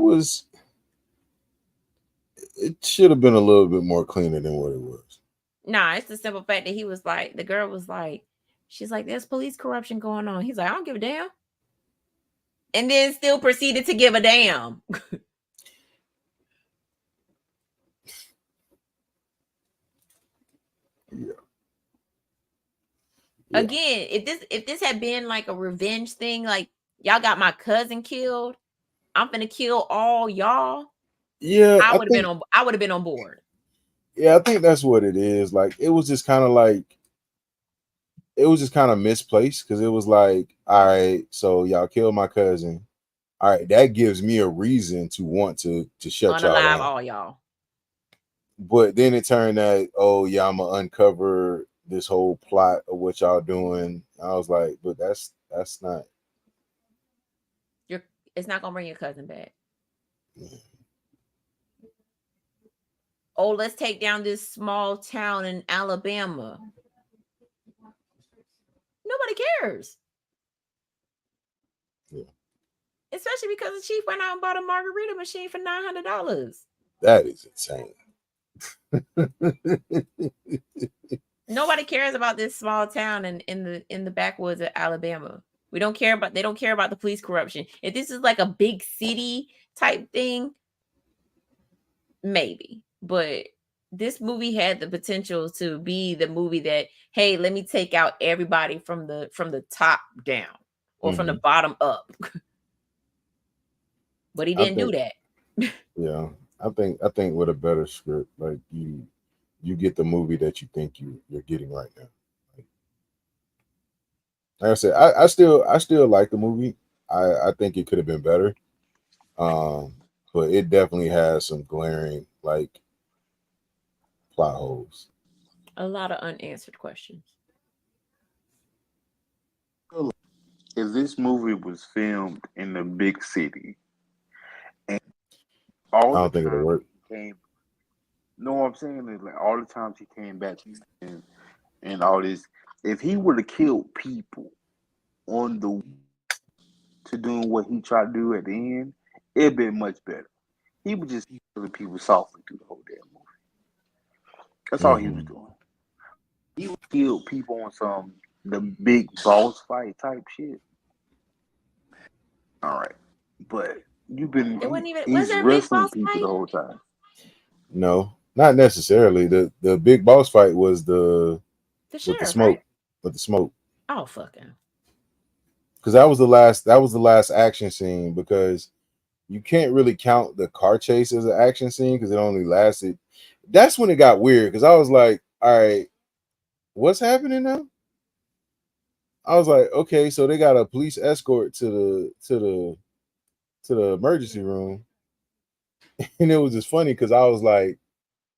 should have been a little bit more cleaner than what it was. Nah, it's the simple fact that he was like, the girl was like, she's like, there's police corruption going on. He's like, I don't give a damn. And then still proceeded to give a damn. Yeah. Again, if this had been like a revenge thing, like y'all got my cousin killed, I'm finna kill all y'all. Yeah, I would have been on board. Yeah, I think that's what it is. Like, it was just kind of misplaced, because it was like, all right, so y'all killed my cousin. All right, that gives me a reason to want to shut y'all down. All y'all. But then it turned out, oh yeah, I'm gonna uncover this whole plot of what y'all doing. I was like, but that's not. It's not gonna bring your cousin back. Yeah. Oh, let's take down this small town in Alabama. Nobody cares. Yeah. Especially because the chief went out and bought a margarita machine for $900. That is insane. Nobody cares about this small town in the backwoods of Alabama. They don't care about the police corruption. If this is like a big city type thing, maybe. But this movie had the potential to be the movie that, hey, let me take out everybody from the top down or from the bottom up. But he didn't do that. Yeah. I think with a better script, like you get the movie that you think you're getting right now. Like I said, I still like the movie. I think it could have been better. But it definitely has some glaring like plot holes. A lot of unanswered questions. if this movie was filmed in a big city, and all I don't think it'll work. No, what I'm saying is like all the times he came back and all this. If he would have killed people on the to doing what he tried to do at the end, it'd been much better. He was just killing people softly through the whole damn movie. That's all he was doing. He would kill people on the big boss fight type shit. All right, but you've been he's wrestling people the whole time. No, not necessarily. The big boss fight was the sheriff, with the smoke. right? With the smoke. Oh, fucking. Because that was the last action scene, because you can't really count the car chase as an action scene because it only lasted. That's when it got weird, because I was like, all right, what's happening now? I was like, okay, so they got a police escort to the emergency room. And it was just funny because I was like,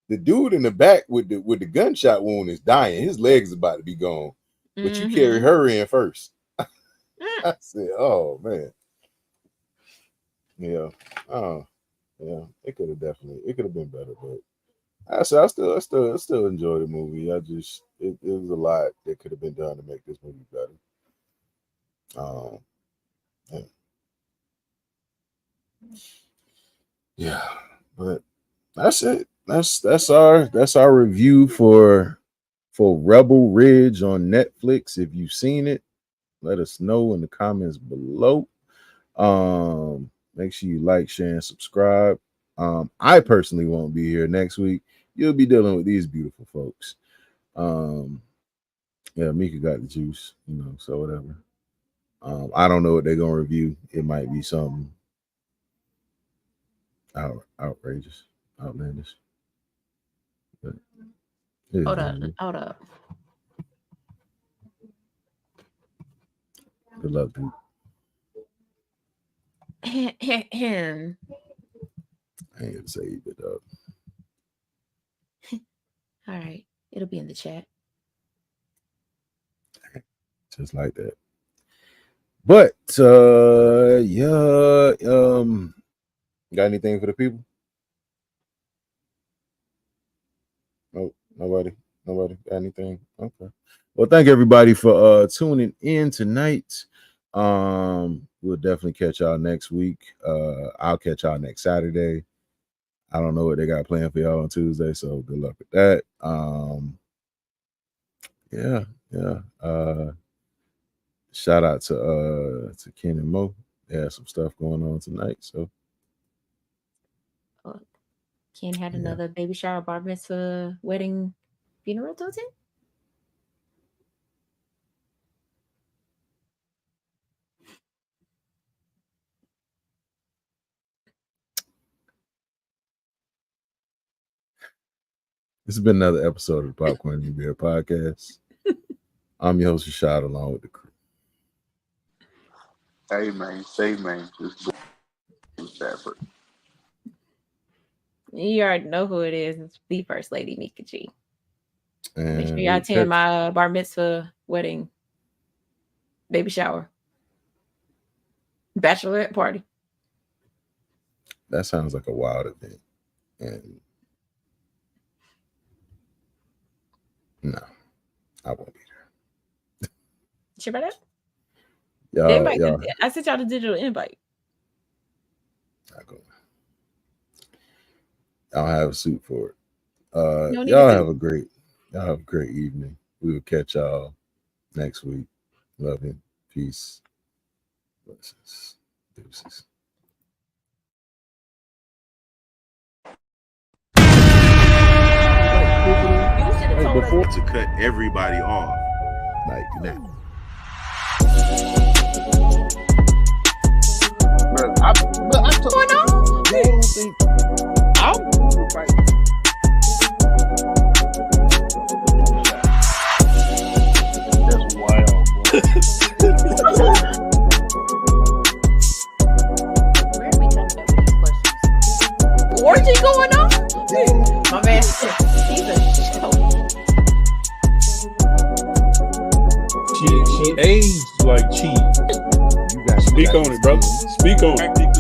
the dude in the back with the gunshot wound is dying. His legs is about to be gone. But you carry her in first. I said, oh man. Yeah. Oh, yeah. It could have been better, but I still enjoy the movie. It was a lot that could have been done to make this movie better. Yeah, but that's it. That's our review for Rebel Ridge on Netflix. If you've seen it, let us know in the comments below. Make sure you like, share, and subscribe. I personally won't be here next week. You'll be dealing with these beautiful folks. Yeah, Mika got the juice, so whatever. I don't know what they're gonna review. It might be something outrageous, outlandish. But Hold up. Good luck, dude. Him. I ain't gonna say it, but All right, it'll be in the chat. Just like that. But yeah, got anything for the people? Nope, nobody got anything. Okay. Well, thank everybody for tuning in tonight. We'll definitely catch y'all next week. I'll catch y'all next Saturday. I don't know what they got planned for y'all on Tuesday, so good luck with that. Yeah. Shout out to Ken and Mo. They had some stuff going on tonight. So Ken had another baby shower, bar mitzvah, wedding, funeral to attend. This has been another episode of the Popcorn and Beer Podcast. I'm your host, Rashad, along with the crew. Hey man, just Stafford. You already know who it is. It's the First Lady, Mika G. And make sure y'all attend my bar mitzvah, wedding, baby shower, bachelorette party. That sounds like a wild event. And no, I won't be there. Sure about that? Y'all, I sent y'all the digital invite. Not going. I don't have a suit for it. Y'all have a great evening. We will catch y'all next week. Love you. Peace. Blessings. Deuces. Before to cut everybody off like that. What's going on? That's wild, bro. Orgy going on? My man, he's a show. She aged like cheese. Speak on it, brother. Speak on it.